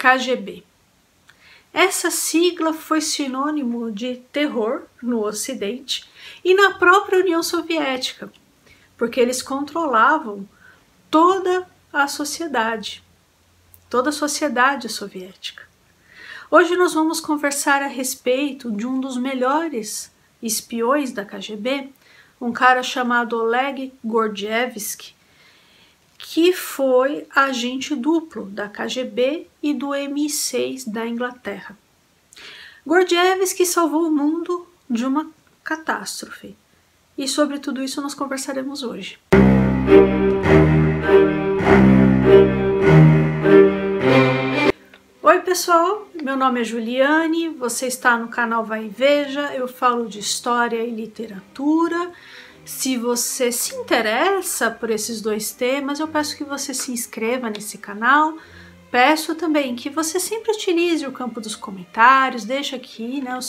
KGB. Essa sigla foi sinônimo de terror no Ocidente e na própria União Soviética, porque eles controlavam toda a sociedade soviética. Hoje nós vamos conversar a respeito de um dos melhores espiões da KGB, um cara chamado Oleg Gordievsky, que foi agente duplo da KGB e do MI6 da Inglaterra. Gordievsky salvou o mundo de uma catástrofe, e sobre tudo isso nós conversaremos hoje. Oi pessoal, meu nome é Juliane, você está no canal Vai e Veja, eu falo de história e literatura. Se você se interessa por esses dois temas, eu peço que você se inscreva nesse canal. Peço também que você sempre utilize o campo dos comentários, deixa aqui, né, o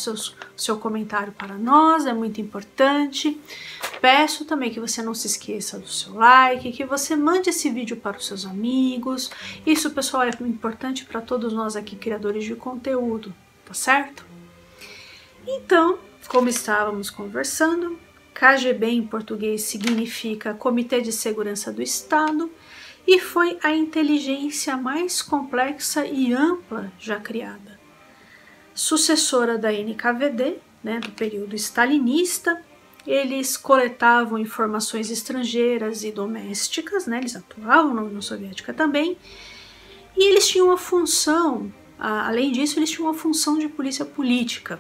seu comentário para nós, é muito importante. Peço também que você não se esqueça do seu like, que você mande esse vídeo para os seus amigos. Isso, pessoal, é importante para todos nós aqui, criadores de conteúdo, tá certo? Então, como estávamos conversando, KGB em português significa Comitê de Segurança do Estado e foi a inteligência mais complexa e ampla já criada. Sucessora da NKVD, né, do período stalinista, eles coletavam informações estrangeiras e domésticas, né, eles atuavam na União Soviética também, e eles tinham uma função, além disso, eles tinham uma função de polícia política.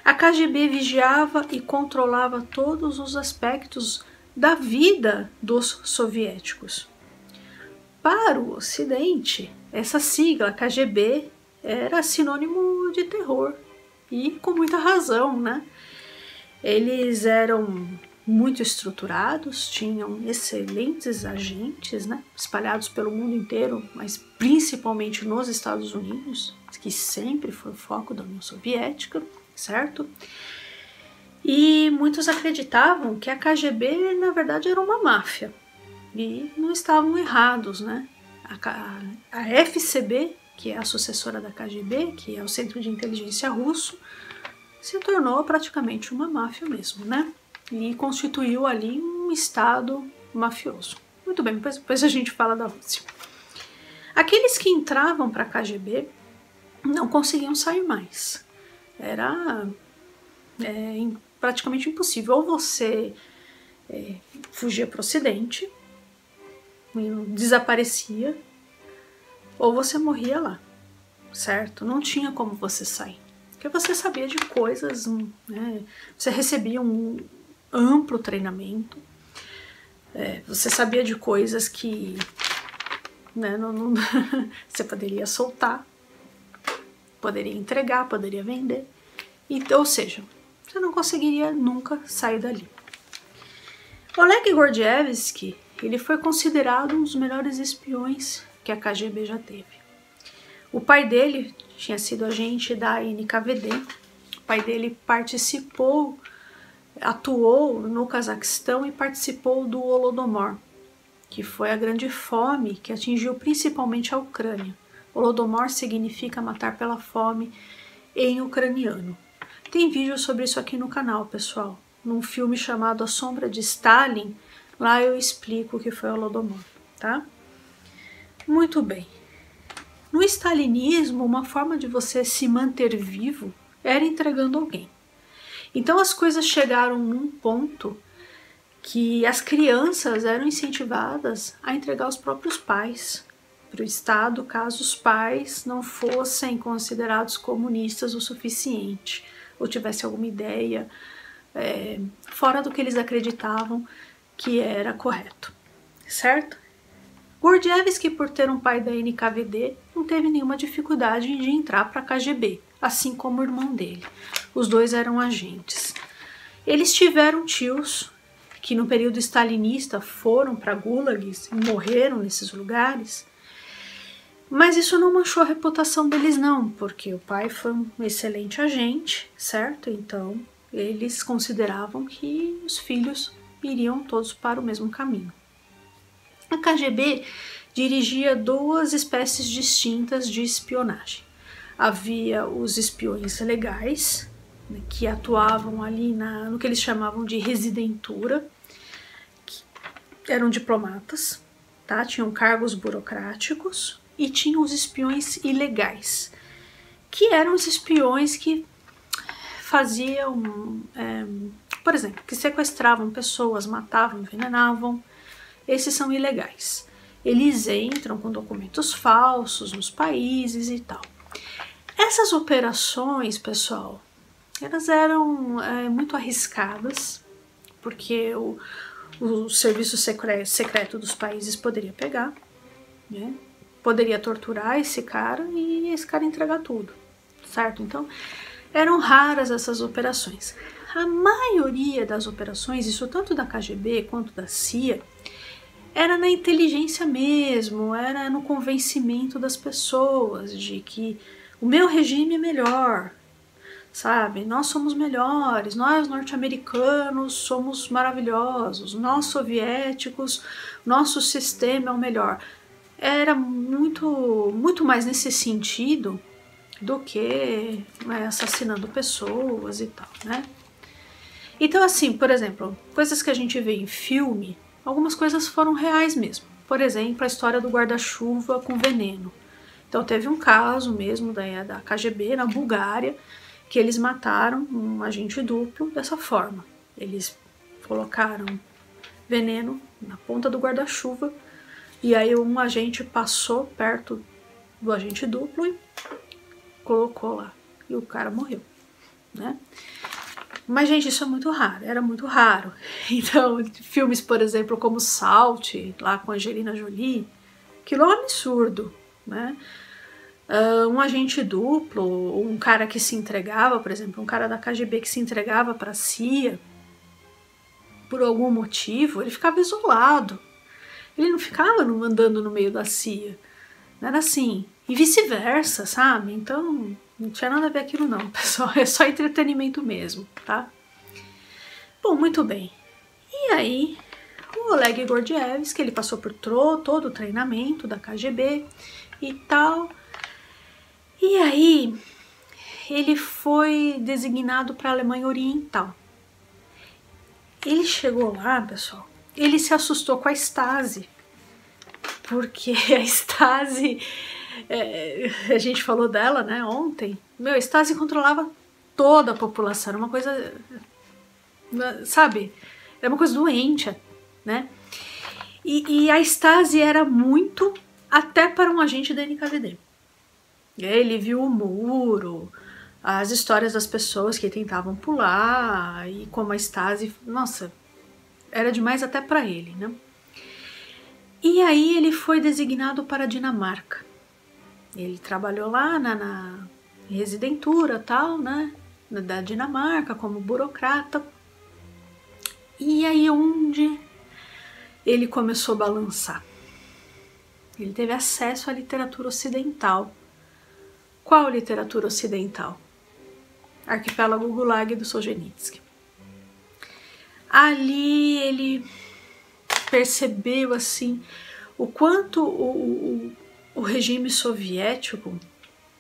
A KGB vigiava e controlava todos os aspectos da vida dos soviéticos. Para o Ocidente, essa sigla KGB era sinônimo de terror, e com muita razão, né? Eles eram muito estruturados, tinham excelentes agentes, né, espalhados pelo mundo inteiro, mas principalmente nos Estados Unidos, que sempre foi o foco da União Soviética, certo? E muitos acreditavam que a KGB, na verdade, era uma máfia. E não estavam errados, né? A FSB, que é a sucessora da KGB, que é o Centro de Inteligência Russo, se tornou praticamente uma máfia mesmo, né? E constituiu ali um estado mafioso. Muito bem, depois a gente fala da Rússia. Aqueles que entravam para a KGB não conseguiam sair mais. Era praticamente impossível. Ou você fugia para o Ocidente, desaparecia, ou você morria lá, certo? Não tinha como você sair, porque você sabia de coisas, né? Você recebia um amplo treinamento, você sabia de coisas que, né, você poderia soltar, poderia entregar, poderia vender, ou seja, você não conseguiria nunca sair dali. Oleg Gordievsky, ele foi considerado um dos melhores espiões que a KGB já teve. O pai dele tinha sido agente da NKVD, o pai dele atuou no Cazaquistão e participou do Holodomor, que foi a grande fome que atingiu principalmente a Ucrânia. Holodomor significa matar pela fome em ucraniano. Tem vídeo sobre isso aqui no canal, pessoal. Num filme chamado A Sombra de Stalin, lá eu explico o que foi o Holodomor, tá? Muito bem. No stalinismo, uma forma de você se manter vivo era entregando alguém. Então as coisas chegaram num ponto que as crianças eram incentivadas a entregar os próprios pais para o Estado, caso os pais não fossem considerados comunistas o suficiente, ou tivessem alguma ideia fora do que eles acreditavam que era correto, certo? Gordievsky, por ter um pai da NKVD, não teve nenhuma dificuldade de entrar para a KGB, assim como o irmão dele. Os dois eram agentes. Eles tiveram tios que no período stalinista foram para gulags e morreram nesses lugares, mas isso não manchou a reputação deles não, porque o pai foi um excelente agente, certo? Então eles consideravam que os filhos iriam todos para o mesmo caminho. A KGB dirigia duas espécies distintas de espionagem. Havia os espiões legais, né, que atuavam ali no que eles chamavam de residentura, que eram diplomatas, tá? Tinham cargos burocráticos, e tinham os espiões ilegais, que eram os espiões que faziam, por exemplo, que sequestravam pessoas, matavam, envenenavam. Esses são ilegais. Eles entram com documentos falsos nos países e tal. Essas operações, pessoal, elas eram muito arriscadas, porque o serviço secreto dos países poderia pegar, né? Poderia torturar esse cara e esse cara entregar tudo, certo? Então, eram raras essas operações. A maioria das operações, isso tanto da KGB quanto da CIA, era na inteligência mesmo, era no convencimento das pessoas de que o meu regime é melhor, sabe? Nós somos melhores, nós norte-americanos somos maravilhosos, nós soviéticos, nosso sistema é o melhor. Era muito mais nesse sentido do que assassinando pessoas e tal, né? Então, assim, por exemplo, coisas que a gente vê em filme, algumas coisas foram reais mesmo. Por exemplo, a história do guarda-chuva com veneno. Então, teve um caso mesmo da KGB na Bulgária, que eles mataram um agente duplo dessa forma. Eles colocaram veneno na ponta do guarda-chuva, e aí um agente passou perto do agente duplo e colocou lá, e o cara morreu, né? Mas, gente, isso é muito raro, era muito raro. Então, filmes, por exemplo, como Salt, lá com Angelina Jolie, aquilo é um absurdo, né? Um agente duplo, um cara que se entregava, por exemplo, um cara da KGB que se entregava para a CIA, por algum motivo, ele ficava isolado. Ele não ficava andando no meio da CIA. Não era assim. E vice-versa, sabe? Então, não tinha nada a ver aquilo não, pessoal. É só entretenimento mesmo, tá? Bom, muito bem. E aí, o Oleg Gordievsky, ele passou por todo o treinamento da KGB e tal. E aí, ele foi designado para a Alemanha Oriental. Ele chegou lá, pessoal, ele se assustou com a Stasi, porque a Stasi, a gente falou dela, né, ontem, a Stasi controlava toda a população, era uma coisa, sabe, era uma coisa doente, né, e a Stasi era muito, até para um agente da NKVD. Ele viu o muro, as histórias das pessoas que tentavam pular, e como a Stasi, nossa, era demais até para ele, né? E aí ele foi designado para a Dinamarca. Ele trabalhou lá na residentura tal, né, da Dinamarca como burocrata. E aí onde ele começou a balançar? Ele teve acesso à literatura ocidental. Qual literatura ocidental? Arquipélago Gulag do Solzhenitsyn. Ali ele percebeu assim o quanto o regime soviético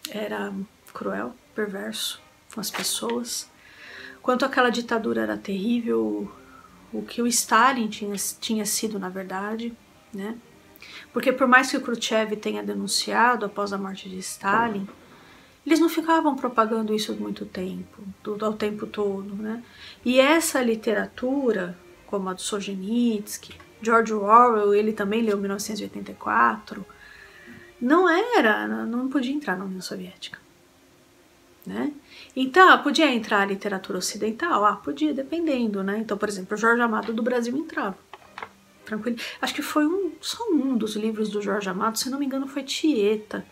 era cruel, perverso com as pessoas, quanto aquela ditadura era terrível, o que o Stalin tinha sido na verdade, né? Porque por mais que o Khrushchev tenha denunciado após a morte de Stalin, eles não ficavam propagando isso muito tempo, ao tempo todo, né? E essa literatura, como a do Solzhenitsyn, George Orwell, ele também leu 1984, não podia entrar na União Soviética, né? Então, podia entrar a literatura ocidental? Podia, dependendo, né? Então, por exemplo, o Jorge Amado do Brasil entrava, tranquilo. Acho que foi só um dos livros do Jorge Amado, se não me engano foi Tieta,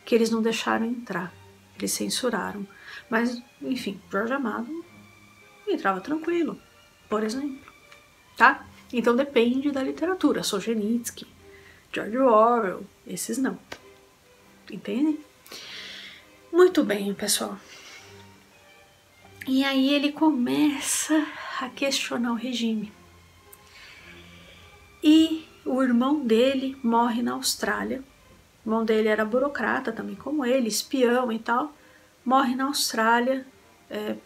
que eles não deixaram entrar, eles censuraram. Mas, enfim, Jorge Amado entrava tranquilo, por exemplo, tá? Então depende da literatura, Solzhenitsyn, George Orwell, esses não, entende? Muito bem, pessoal. E aí ele começa a questionar o regime. E o irmão dele morre na Austrália. O irmão dele era burocrata também como ele, espião e tal. Morre na Austrália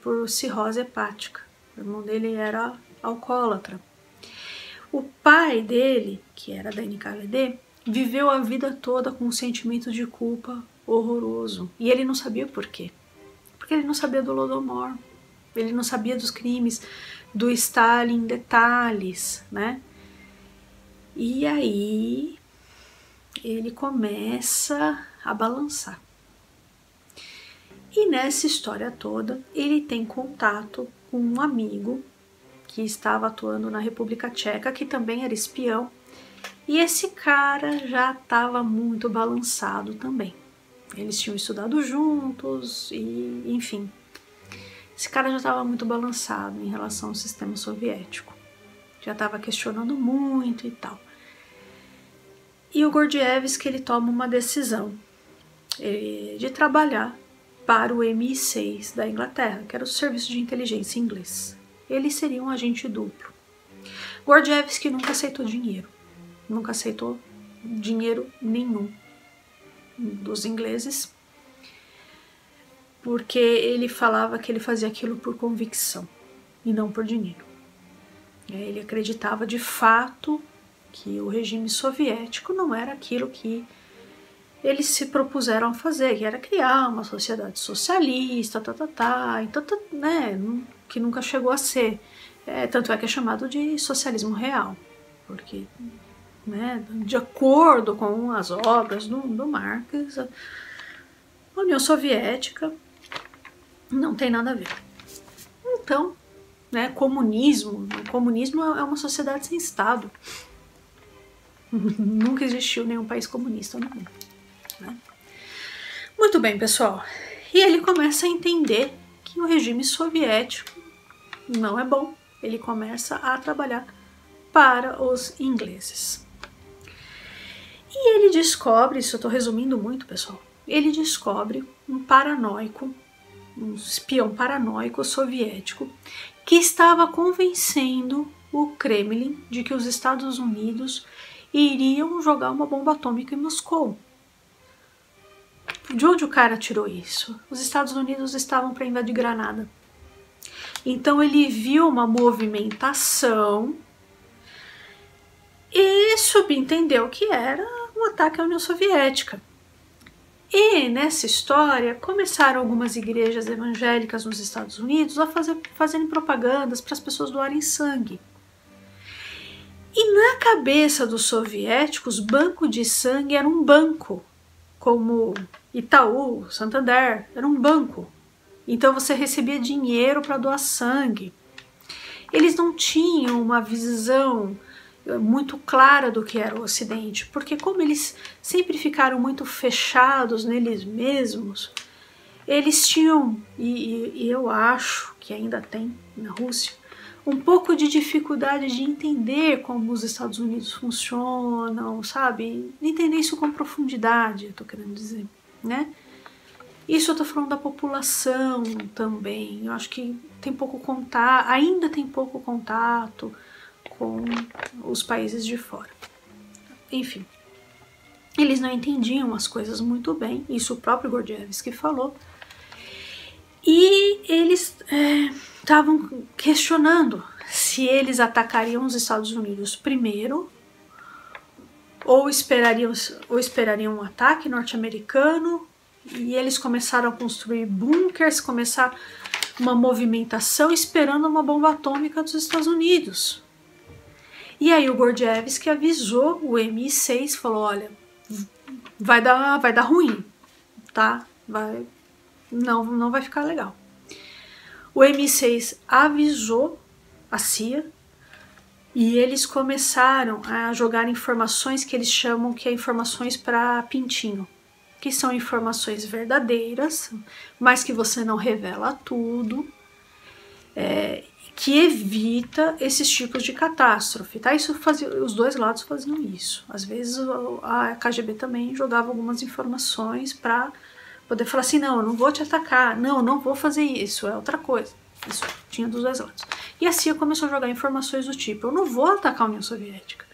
por cirrose hepática. O irmão dele era alcoólatra. O pai dele, que era da NKVD, viveu a vida toda com um sentimento de culpa horroroso. E ele não sabia por quê. Porque ele não sabia do Holodomor. Ele não sabia dos crimes do Stalin em detalhes, né? E aí ele começa a balançar. E nessa história toda, ele tem contato com um amigo que estava atuando na República Tcheca, que também era espião, e esse cara já estava muito balançado também. Eles tinham estudado juntos e, enfim, esse cara já estava muito balançado em relação ao sistema soviético. Já estava questionando muito e tal. E o Gordievsky, ele toma uma decisão de trabalhar para o MI6 da Inglaterra, que era o Serviço de Inteligência Inglês. Ele seria um agente duplo. Gordievsky nunca aceitou dinheiro. Nunca aceitou dinheiro nenhum dos ingleses, porque ele falava que ele fazia aquilo por convicção e não por dinheiro. Ele acreditava de fato que o regime soviético não era aquilo que eles se propuseram a fazer, que era criar uma sociedade socialista, então, né, que nunca chegou a ser. Tanto é que é chamado de socialismo real, porque, né, de acordo com as obras do Marx, a União Soviética não tem nada a ver. Então, né, comunismo é uma sociedade sem Estado. Nunca existiu nenhum país comunista no mundo. Né? Muito bem, pessoal. E ele começa a entender que o regime soviético não é bom. Ele começa a trabalhar para os ingleses. E ele descobre, isso eu estou resumindo muito, pessoal, ele descobre um paranoico, um espião paranoico soviético que estava convencendo o Kremlin de que os Estados Unidos iriam jogar uma bomba atômica em Moscou. De onde o cara tirou isso? Os Estados Unidos estavam para invadir Granada. Então ele viu uma movimentação e subentendeu que era um ataque à União Soviética. E nessa história começaram algumas igrejas evangélicas nos Estados Unidos a fazerem propagandas para as pessoas doarem sangue. E na cabeça dos soviéticos, banco de sangue era um banco, como Itaú, Santander, era um banco. Então você recebia dinheiro para doar sangue. Eles não tinham uma visão muito clara do que era o Ocidente, porque como eles sempre ficaram muito fechados neles mesmos, eles tinham, e eu acho que ainda tem na Rússia, um pouco de dificuldade de entender como os Estados Unidos funcionam, sabe? Entender isso com profundidade, eu tô querendo dizer, né? Isso eu tô falando da população também. Eu acho que tem pouco contato, ainda tem pouco contato com os países de fora. Enfim, eles não entendiam as coisas muito bem, isso o próprio Gordievsky falou, e eles estavam questionando se eles atacariam os Estados Unidos primeiro ou esperariam um ataque norte-americano, e eles começaram a construir bunkers, começar uma movimentação esperando uma bomba atômica dos Estados Unidos. E aí o Gordievsky avisou o MI6, falou, olha, vai dar ruim, tá? Não vai ficar legal. O MI6 avisou a CIA e eles começaram a jogar informações que eles chamam que é informações para pintinho, que são informações verdadeiras, mas que você não revela tudo, que evita esses tipos de catástrofe, tá? Isso os dois lados faziam isso. Às vezes a KGB também jogava algumas informações para poder falar assim, não, eu não vou te atacar, não vou fazer isso, é outra coisa. Isso tinha dos dois lados. E a CIA começou a jogar informações do tipo, eu não vou atacar a União Soviética,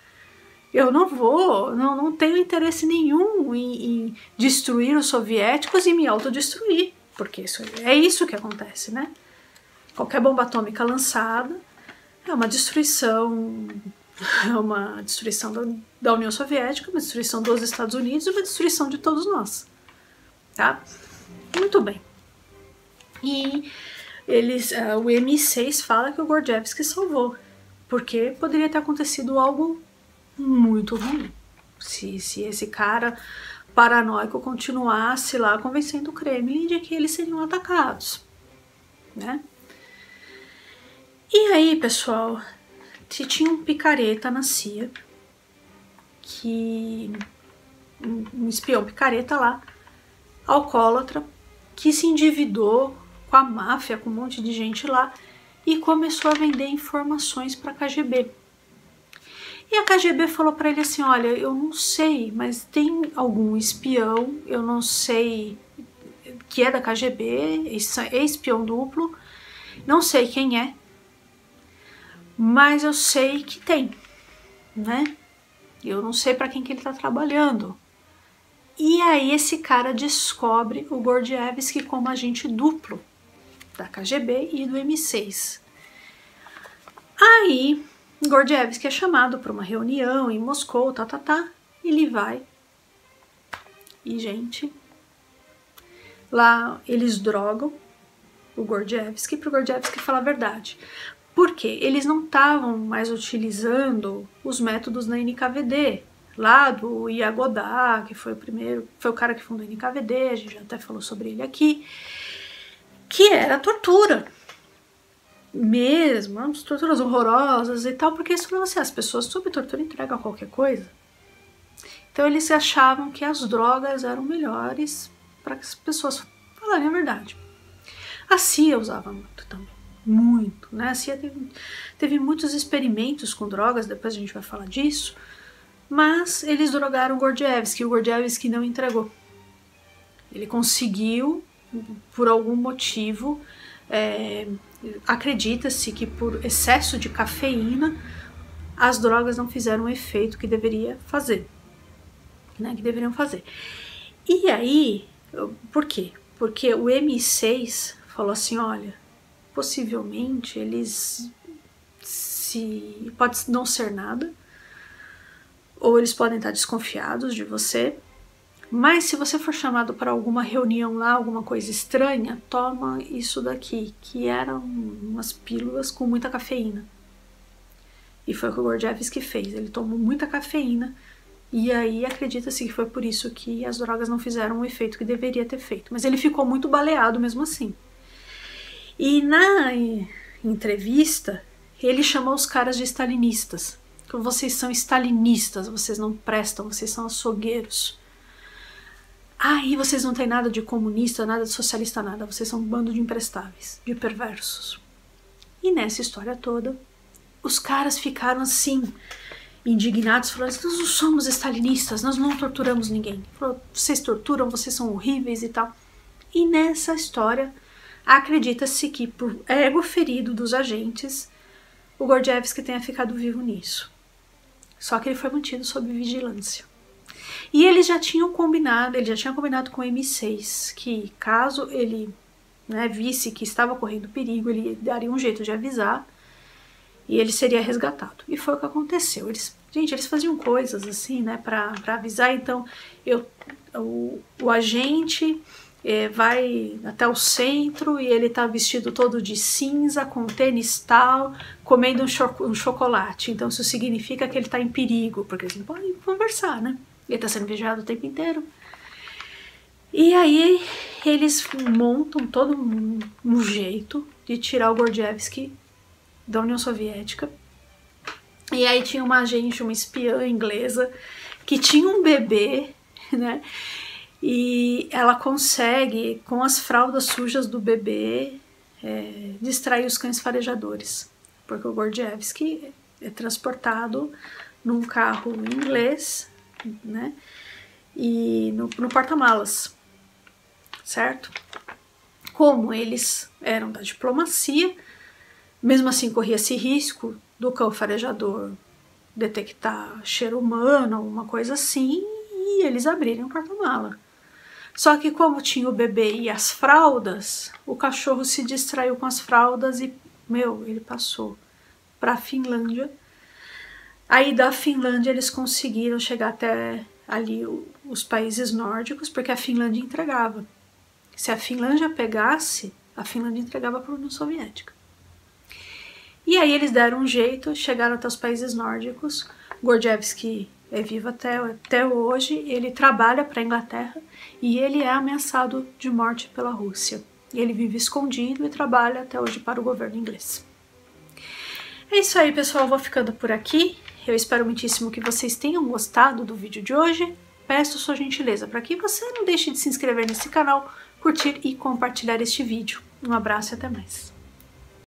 Eu não tenho interesse nenhum em destruir os soviéticos e me autodestruir, porque é isso que acontece, né? Qualquer bomba atômica lançada é uma destruição da União Soviética, uma destruição dos Estados Unidos e uma destruição de todos nós, tá? Muito bem. E o MI6 fala que o Gordievsky salvou, porque poderia ter acontecido algo muito ruim se esse cara paranoico continuasse lá convencendo o Kremlin de que eles seriam atacados, né? E aí, pessoal, tinha um picareta na CIA, um espião picareta lá, alcoólatra, que se endividou com a máfia, com um monte de gente lá, e começou a vender informações para a KGB. E a KGB falou para ele assim, olha, eu não sei, mas tem algum espião, eu não sei, que é da KGB, é espião duplo, não sei quem é, mas eu sei que tem, né? Eu não sei para quem que ele tá trabalhando. E aí esse cara descobre o Gordievsky como agente duplo da KGB e do MI6. Aí Gordievsky é chamado para uma reunião em Moscou, ele vai. E, gente, lá eles drogam o Gordievsky para o Gordievsky falar a verdade. Por quê? Eles não estavam mais utilizando os métodos na NKVD, lá do Yagodá, que foi o cara que fundou a NKVD, a gente já até falou sobre ele aqui, que era tortura. Mesmo, umas torturas horrorosas e tal, porque isso falou assim, as pessoas sob tortura entregam qualquer coisa. Então eles achavam que as drogas eram melhores para que as pessoas falarem a verdade. A CIA usava muito também, muito, né? A CIA teve muitos experimentos com drogas, depois a gente vai falar disso, mas eles drogaram o Gordievsky não entregou. Ele conseguiu, por algum motivo, acredita-se que por excesso de cafeína as drogas não fizeram o efeito que deveria fazer, né, que deveriam fazer. E aí, por quê? Porque o MI6 falou assim, olha, possivelmente eles pode não ser nada, ou eles podem estar desconfiados de você, mas se você for chamado para alguma reunião lá, alguma coisa estranha, toma isso daqui, que eram umas pílulas com muita cafeína. E foi o que o Gordievsky fez, ele tomou muita cafeína, e aí acredita-se que foi por isso que as drogas não fizeram o efeito que deveria ter feito. Mas ele ficou muito baleado mesmo assim. E na entrevista, ele chamou os caras de stalinistas. Vocês são stalinistas, vocês não prestam, vocês são açougueiros. Aí vocês não têm nada de comunista, nada de socialista, nada. Vocês são um bando de imprestáveis, de perversos. E nessa história toda, os caras ficaram assim, indignados, falando assim, nós não somos stalinistas, nós não torturamos ninguém. Vocês torturam, vocês são horríveis e tal. E nessa história, acredita-se que por ego ferido dos agentes, o Gordievsky tenha ficado vivo nisso. Só que ele foi mantido sob vigilância. E eles já tinham combinado, com o MI6 que caso ele, né, visse que estava correndo perigo, ele daria um jeito de avisar e ele seria resgatado. E foi o que aconteceu. Eles faziam coisas assim, né, para avisar. Então, o agente vai até o centro e ele tá vestido todo de cinza, com tênis tal, comendo um chocolate. Então, isso significa que ele tá em perigo, porque eles não podem conversar, né? Ele tá sendo vigiado o tempo inteiro. E aí eles montam todo um jeito de tirar o Gordievsky da União Soviética. E aí tinha uma agente, uma espiã inglesa, que tinha um bebê, né? E ela consegue, com as fraldas sujas do bebê, distrair os cães farejadores. Porque o Gordievsky é transportado num carro inglês, né? E no porta-malas, certo? Como eles eram da diplomacia, mesmo assim corria-se risco do cão farejador detectar cheiro humano, alguma coisa assim, e eles abrirem o porta-mala. Só que como tinha o bebê e as fraldas, o cachorro se distraiu com as fraldas e, ele passou para a Finlândia. Aí da Finlândia eles conseguiram chegar até ali os países nórdicos, porque a Finlândia entregava. Se a Finlândia pegasse, a Finlândia entregava para a União Soviética. E aí eles deram um jeito, chegaram até os países nórdicos. Gordievsky é vivo até hoje, ele trabalha para a Inglaterra e ele é ameaçado de morte pela Rússia. Ele vive escondido e trabalha até hoje para o governo inglês. É isso aí, pessoal, eu vou ficando por aqui. Eu espero muitíssimo que vocês tenham gostado do vídeo de hoje. Peço sua gentileza para que você não deixe de se inscrever nesse canal, curtir e compartilhar este vídeo. Um abraço e até mais.